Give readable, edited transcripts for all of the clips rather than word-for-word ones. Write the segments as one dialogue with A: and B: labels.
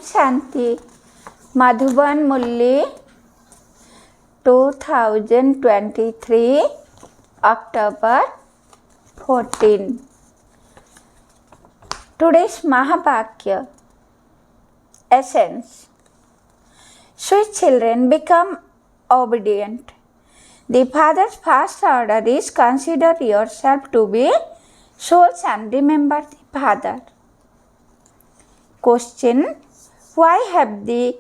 A: Shanti. Madhuban Murli, 2023, October 14. Today's Mahabhakya Essence. Sweet children, become obedient. The Father's first order is consider yourself to be souls and remember the Father. Question. Why have the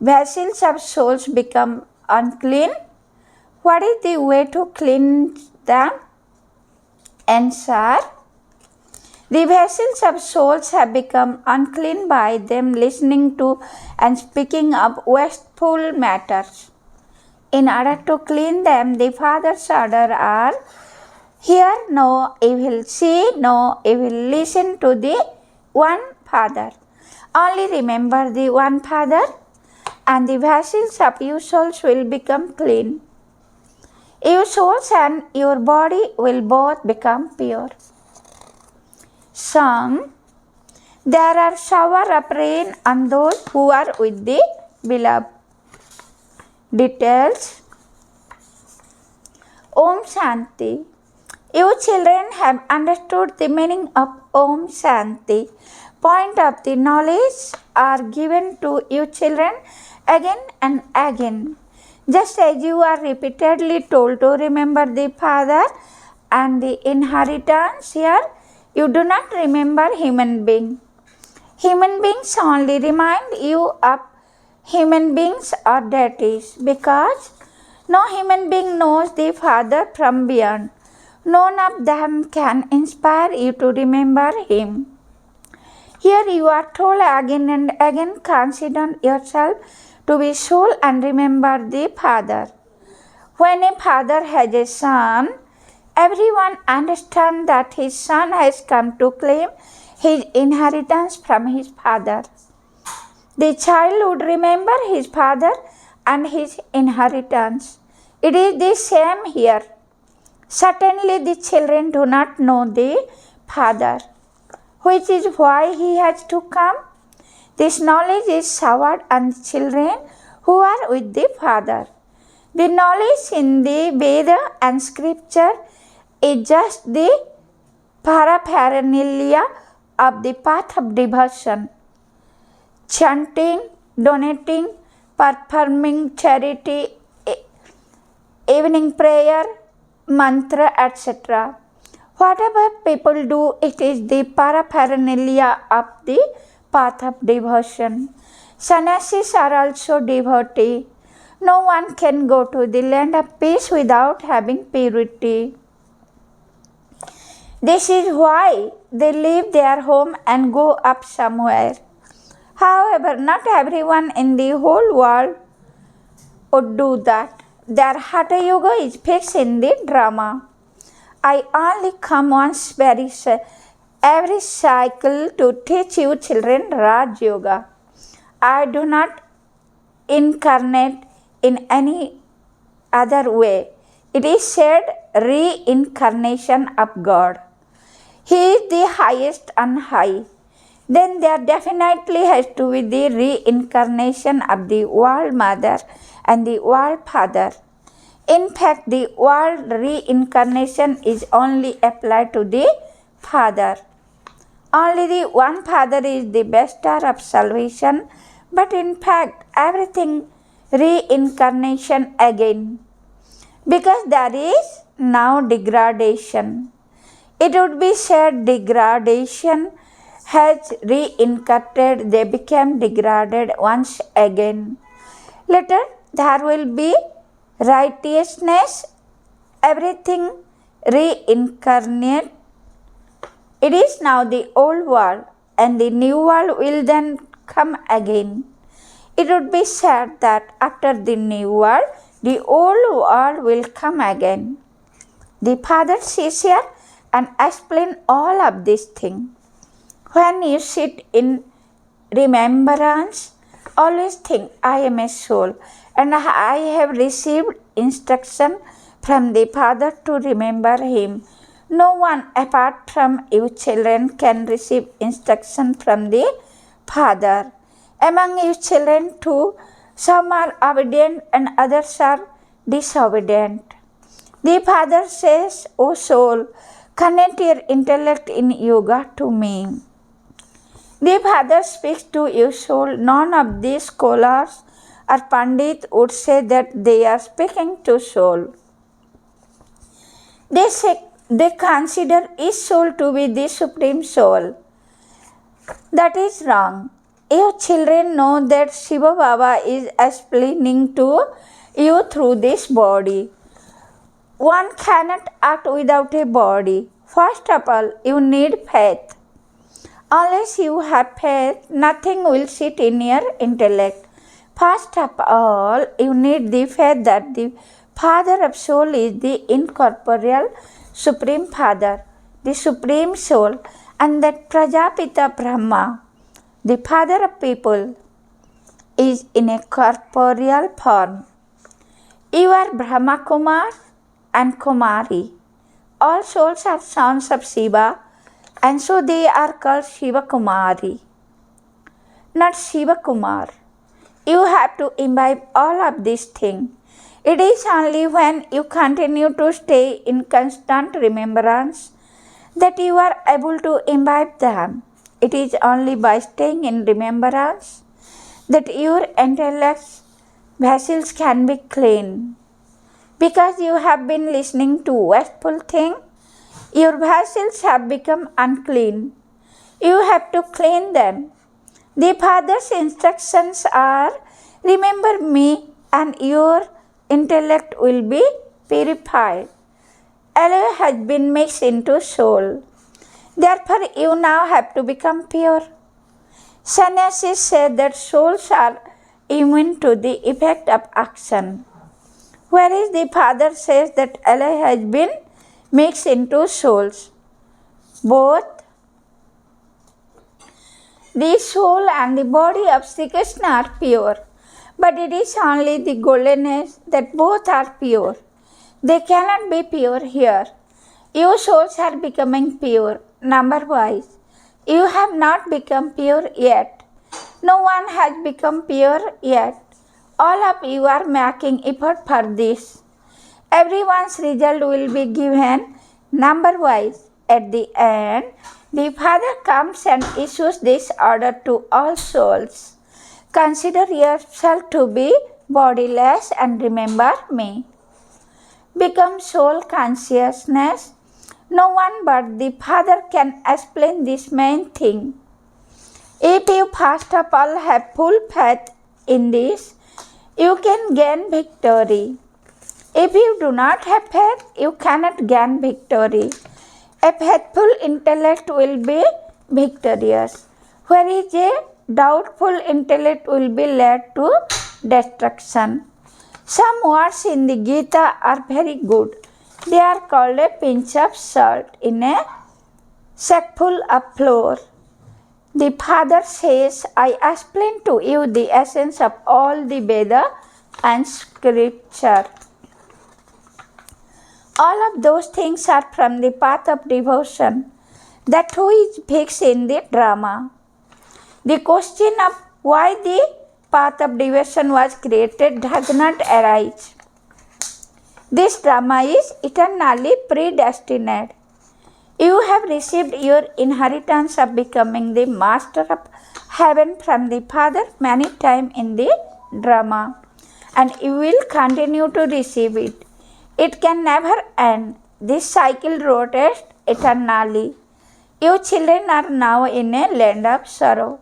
A: vessels of souls become unclean? What is the way to cleanse them? Answer. The vessels of souls have become unclean by them listening to and speaking of wasteful matters. In order to clean them, the Father's order are: hear no evil, see no evil, listen to the one Father. Only remember the one Father, and the vessels of you souls will become clean. Your souls and your body will both become pure. Song. There are shower of rain on those who are with the beloved. Details. Om Shanti. You children have understood the meaning of Om Shanti. Point of the knowledge are given to you children again and again. Just as you are repeatedly told to remember the Father and the inheritance, here you do not remember human being. Human beings only remind you of human beings or deities, because no human being knows the Father from beyond. None of them can inspire you to remember Him. Here you are told again and again, consider yourself to be soul and remember the Father. When a father has a son, everyone understands that his son has come to claim his inheritance from his father. The child would remember his father and his inheritance. It is the same here. Certainly the children do not know the Father, which is why He has to come. This knowledge is showered on the children who are with the Father. The knowledge in the Veda and Scripture is just the paraphernalia of the path of devotion. Chanting, donating, performing charity, evening prayer, mantra, etc. Whatever people do, it is the paraphernalia of the path of devotion. Sannyasis are also devotees. No one can go to the land of peace without having purity. This is why they leave their home and go up somewhere. However, not everyone in the whole world would do that. Their Hatha Yoga is fixed in the drama. I only come once every cycle to teach you children Raj Yoga. I do not incarnate in any other way. It is said reincarnation of God. He is the highest on high. Then there definitely has to be the reincarnation of the World Mother and the World Father. In fact, the world reincarnation is only applied to the Father. Only the one Father is the bestower of salvation, but in fact, everything reincarnation again, because there is now degradation. It would be said degradation has reincarnated, they became degraded once again. Later, there will be righteousness, everything reincarnate. It is now the old world, and the new world will then come again. It would be said that after the new world, the old world will come again. The Father sits here and explains all of these things. When you sit in remembrance, always think, I am a soul, and I have received instruction from the Father to remember Him. No one apart from you children can receive instruction from the Father. Among you children too, some are obedient and others are disobedient. The Father says, O soul, connect your intellect in yoga to me. The Father speaks to you, soul. None of these scholars or Pandit would say that they are speaking to soul. They consider each soul to be the supreme soul. That is wrong. You children know that Shiva Baba is explaining to you through this body. One cannot act without a body. First of all, you need faith. Unless you have faith, nothing will sit in your intellect. First of all, you need the faith that the Father of Soul is the incorporeal Supreme Father, the Supreme Soul, and that Prajapita Brahma, the Father of people, is in a corporeal form. You are Brahmakumaris and Kumari. All souls are sons of Shiva, and so they are called Shiva Kumari, not Shiva Kumar. You have to imbibe all of these things. It is only when you continue to stay in constant remembrance that you are able to imbibe them. It is only by staying in remembrance that your intellect vessels can be clean. Because you have been listening to wasteful things, your vessels have become unclean. You have to clean them. The Father's instructions are, remember me and your intellect will be purified. Alloy has been mixed into soul. Therefore, you now have to become pure. Sannyasis said that souls are immune to the effect of action, whereas the Father says that alloy has been mixed into souls. Both the soul and the body of Sri Krishna are pure, but it is only the golden age that both are pure. They cannot be pure here. You souls are becoming pure, number-wise. You have not become pure yet. No one has become pure yet. All of you are making effort for this. Everyone's result will be given number-wise. At the end, the Father comes and issues this order to all souls. Consider yourself to be bodiless and remember me. Become soul consciousness. No one but the Father can explain this main thing. If you first of all have full faith in this, you can gain victory. If you do not have faith, you cannot gain victory. A faithful intellect will be victorious, whereas a doubtful intellect will be led to destruction. Some words in the Gita are very good. They are called a pinch of salt in a sackful of flour. The Father says, I explain to you the essence of all the Veda and Scripture. All of those things are from the path of devotion, that who is fixed in the drama. The question of why the path of devotion was created does not arise. This drama is eternally predestined. You have received your inheritance of becoming the master of heaven from the Father many times in the drama, and you will continue to receive it. It can never end. This cycle rotates eternally. You children are now in a land of sorrow.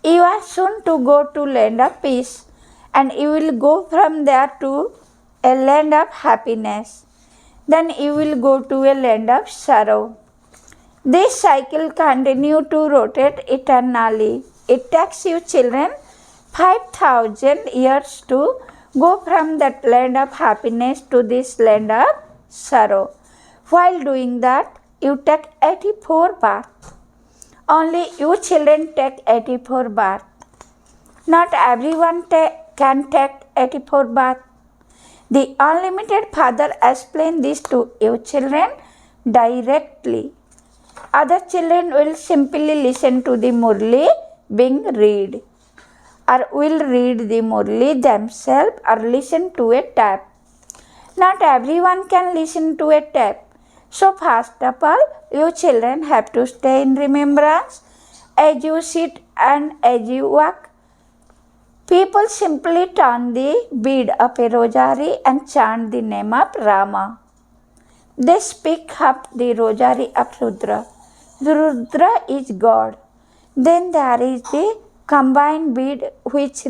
A: You are soon to go to land of peace, and you will go from there to a land of happiness. Then you will go to a land of sorrow. This cycle continues to rotate eternally. It takes you children 5,000 years to go from that land of happiness to this land of sorrow. While doing that, you take 84 births. Only you children take 84 births. Not everyone can take 84 births. The unlimited Father explained this to you children directly. Other children will simply listen to the Murli being read. or will read the Murli themselves or listen to a tape. Not everyone can listen to a tape. So first of all, you children have to stay in remembrance as you sit and as you walk. People simply turn the bead of a rosary and chant the name of Rama. They speak up the rosary of Rudra. The Rudra is God. Then there is the combined bead which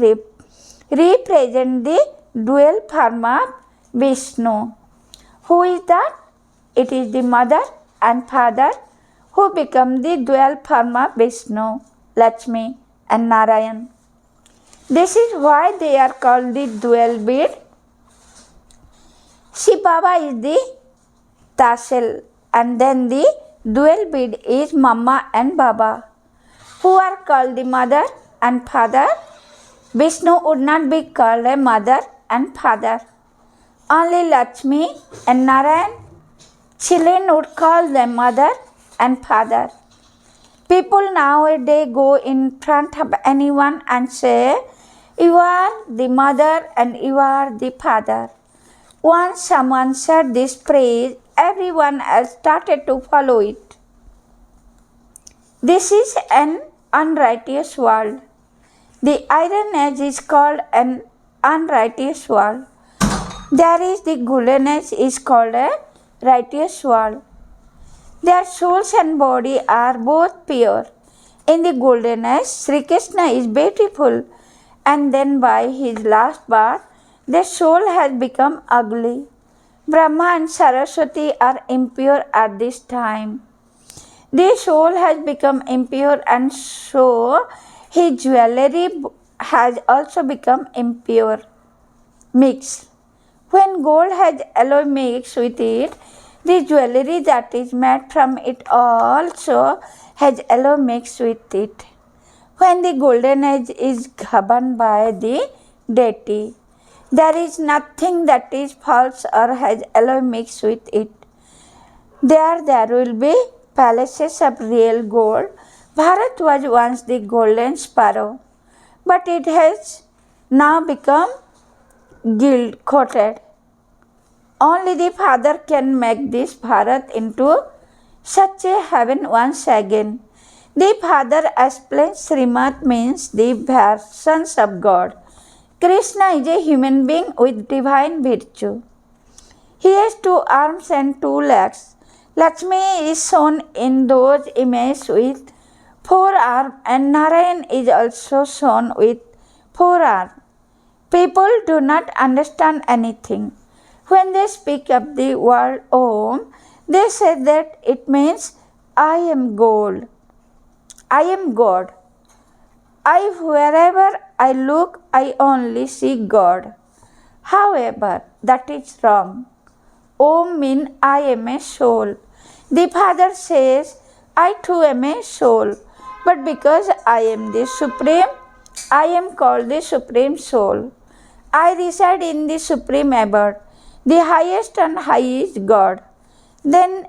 A: represent the dual form of Vishnu. Who is that? It is the mother and father who become the dual form of Vishnu, Lakshmi and Narayan. This is why they are called the dual bead. Shiv Baba is the tassel and then the dual bead is Mama and Baba, who are called the mother and father. Vishnu would not be called a mother and father. Only Lakshmi and Narayan, children would call them mother and father. People nowadays go in front of anyone and say, "You are the mother and you are the father." Once someone said this phrase, everyone else started to follow it. This is an unrighteous world. The iron age is called an unrighteous world. There is the golden age is called a righteous world. Their souls and body are both pure. In the golden age, Sri Krishna is beautiful, and then by his last birth, their soul has become ugly. Brahma and Saraswati are impure at this time. The soul has become impure, and so his jewelry has also become impure, mixed. When gold has alloy mixed with it, the jewelry that is made from it also has alloy mixed with it. When the golden age is governed by the deity, there is nothing that is false or has alloy mixed with it. There will be palaces of real gold. Bharat was once the golden sparrow, but it has now become gilt coated. Only the Father can make this Bharat into such a heaven once again. The Father explains Srimad means the versions of God. Krishna is a human being with divine virtue. He has 2 arms and 2 legs. Lakshmi is shown in those images with 4 arms and Narayan is also shown with 4 arms. People do not understand anything. When they speak of the word Om, they say that it means I am gold. I am God. Wherever I look, I only see God. However, that is wrong. Om means I am a soul. The Father says, I too am a soul. But because I am the Supreme, I am called the Supreme Soul. I reside in the Supreme Abode. The highest and high is God. Then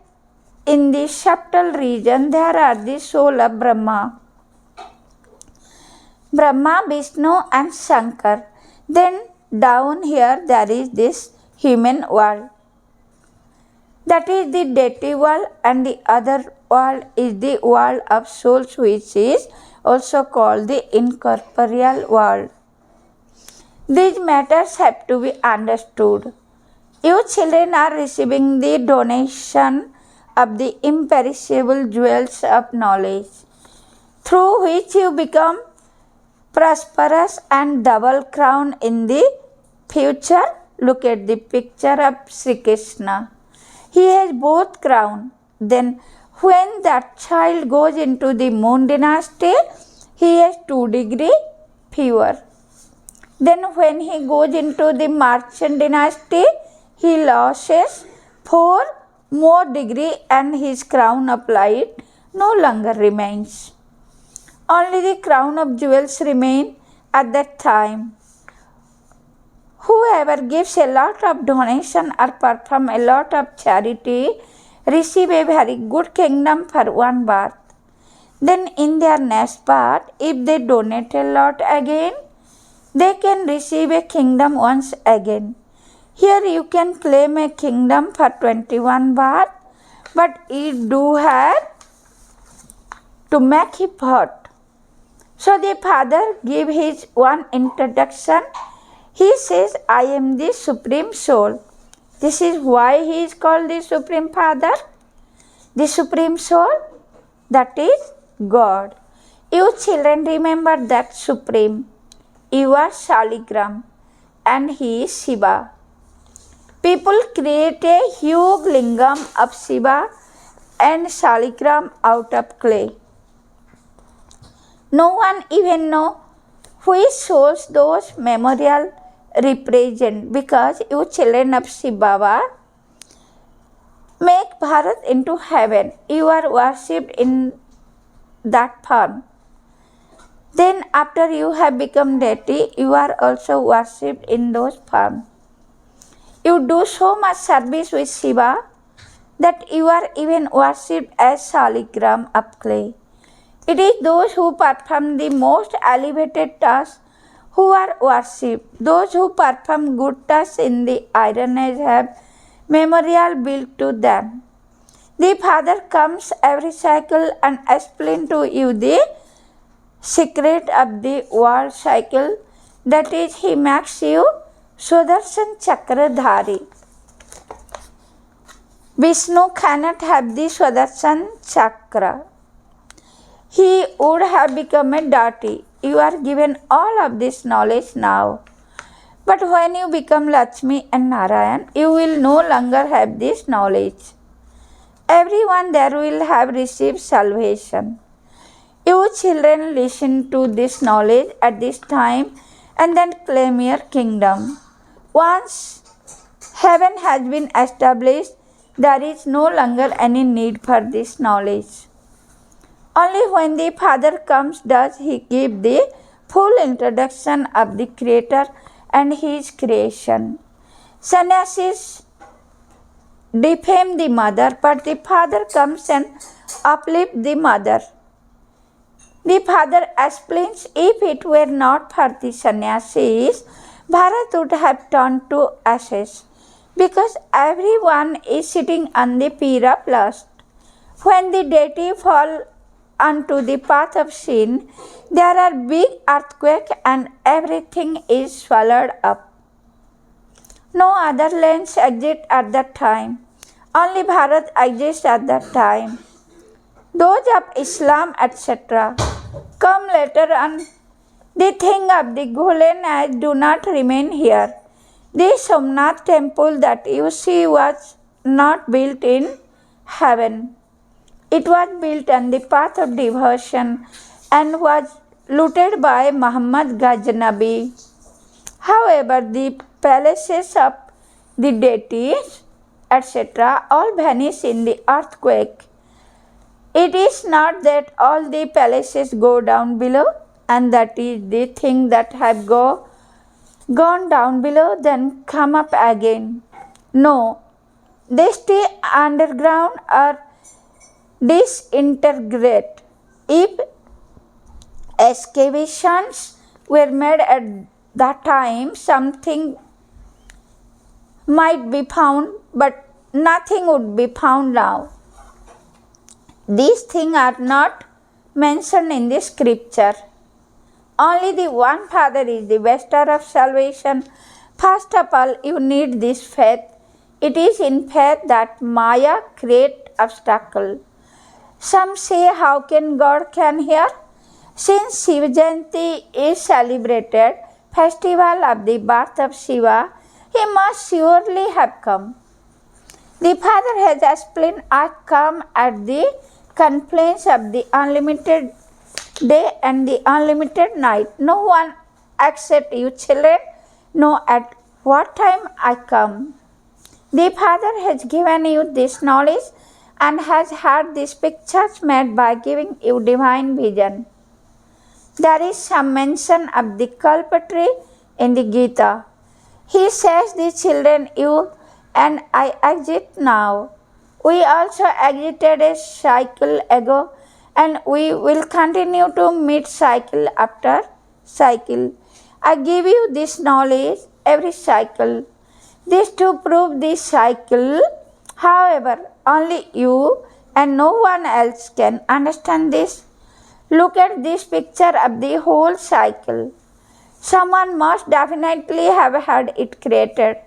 A: in the subtle region there are the soul of Brahma, Vishnu and Shankar. Then down here there is this human world. That is the deity world, and the other world is the world of souls, which is also called the incorporeal world. These matters have to be understood. You children are receiving the donation of the imperishable jewels of knowledge, through which you become prosperous and double crowned in the future. Look at the picture of Sri Krishna. He has both crowns. Then when that child goes into the moon dynasty, he has 2 degrees fever. Then when he goes into the Martian dynasty, he loses 4 more degrees and his crown of light no longer remains. Only the crown of jewels remain at that time. Whoever gives a lot of donation or perform a lot of charity receive a very good kingdom for one birth. Then in their next birth, if they donate a lot again, they can receive a kingdom once again. Here you can claim a kingdom for 21 baht, but you do have to make it hot. So the father gave his one introduction. He says, I am the Supreme Soul. This is why he is called the Supreme Father. The Supreme Soul, that is God. You children remember that Supreme. You are Shaligram and he is Shiva. People create a huge lingam of Shiva and Shaligram out of clay. No one even knows which souls those memorial represent, because you children of Shiva make Bharat into heaven. You are worshipped in that form. Then after you have become deity, you are also worshipped in those forms. You do so much service with Shiva that you are even worshipped as Shaligram of clay. It is those who perform the most elevated tasks who are worshipped. Those who perform good tasks in the Iron Age have memorial built to them. The Father comes every cycle and explains to you the secret of the world cycle. That is, he makes you Sudarshan Chakradhari. Vishnu cannot have the Sudarshan Chakra. He would have become a deity. You are given all of this knowledge now. But when you become Lakshmi and Narayan, you will no longer have this knowledge. Everyone there will have received salvation. You children listen to this knowledge at this time and then claim your kingdom. Once heaven has been established, there is no longer any need for this knowledge. Only when the Father comes does he give the full introduction of the Creator and his creation. Sannyasis defame the mother, but the Father comes and uplifts the mother. The Father explains, if it were not for the sannyasis, Bharat would have turned to ashes, because everyone is sitting on the pyre of lust. When the deity falls onto the path of sin, there are big earthquakes and everything is swallowed up. No other lands exist at that time. Only Bharat exists at that time. Those of Islam, etc., come later on. The thing of the Golden Age do not remain here. The Somnath temple that you see was not built in heaven. It was built on the path of devotion and was looted by Muhammad Ghaznavi. However, the palaces of the deities, etc., all vanish in the earthquake. It is not that all the palaces go down below, and that is the thing that have gone down below then come up again. No, they stay underground or disintegrate. If excavations were made at that time, something might be found, but nothing would be found now. These things are not mentioned in the scripture. Only the one Father is the bestower of salvation. First of all, you need this faith. It is in faith that Maya creates obstacle. Some say, how can God can hear? Since Shiva Jayanti is celebrated, festival of the birth of Shiva, he must surely have come. The Father has explained, I come at the confluence of the unlimited day and the unlimited night. No one except you children know at what time I come. The Father has given you this knowledge and has had these pictures made by giving you divine vision. There is some mention of the kalpa tree in the Gita. He says, the children, you and I exist now. We also exited a cycle ago, and we will continue to meet cycle after cycle. I give you this knowledge every cycle. This to prove this cycle. However, only you and no one else can understand this. Look at this picture of the whole cycle. Someone must definitely have had it created.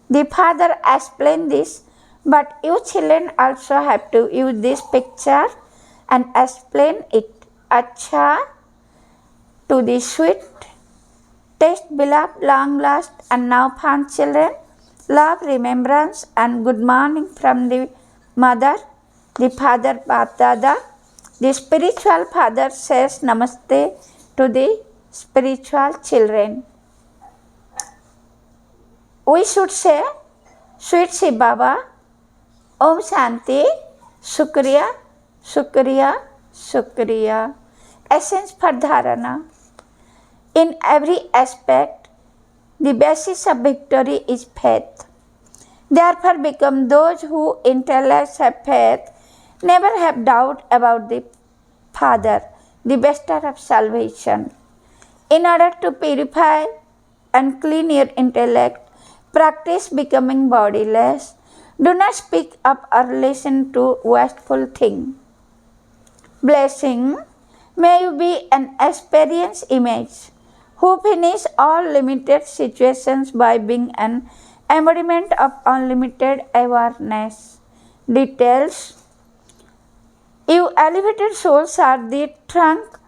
A: The father explained this, but you children also have to use this picture and explain it. Acha to the sweet taste, beloved, long lost and now found children. Love, remembrance, and good morning from the mother, the father, Dada. The spiritual father says namaste to the spiritual children. We should say, Sweet Shiv Baba, Om Shanti, Shukriya, Shukriya, Shukriya. Essence for Dharana. In every aspect, the basis of victory is faith. Therefore, become those who intellects have faith, never have doubt about the Father, the bestower of salvation. In order to purify and clean your intellect, practice becoming bodiless. Do not speak of or listen to wasteful things. Blessing, may you be an experienced image who finish all limited situations by being an embodiment of unlimited awareness. Details. You elevated souls are the trunk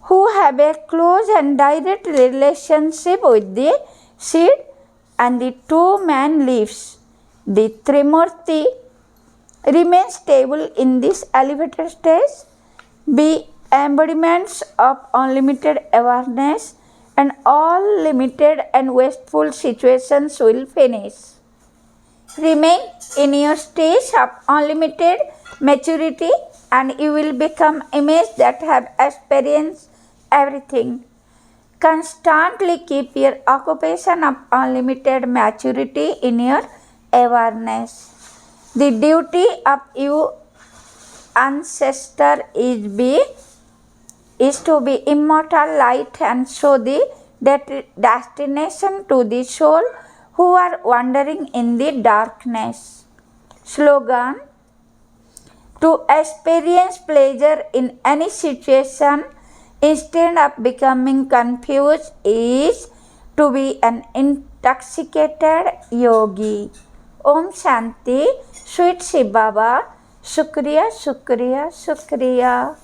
A: who have a close and direct relationship with the seed and the two man leaves. The Trimurti remain stable in this elevated stage, be embodiments of unlimited awareness, and all limited and wasteful situations will finish. Remain in your stage of unlimited maturity and you will become images that have experienced everything. Constantly keep your occupation of unlimited maturity in your awareness. The duty of your ancestor is to be immortal light and show the destination to the soul who are wandering in the darkness. Slogan. To experience pleasure in any situation instead of becoming confused is to be an intoxicated yogi. Om Shanti, Sweet Shiv Baba, Shukriya, Shukriya, Shukriya.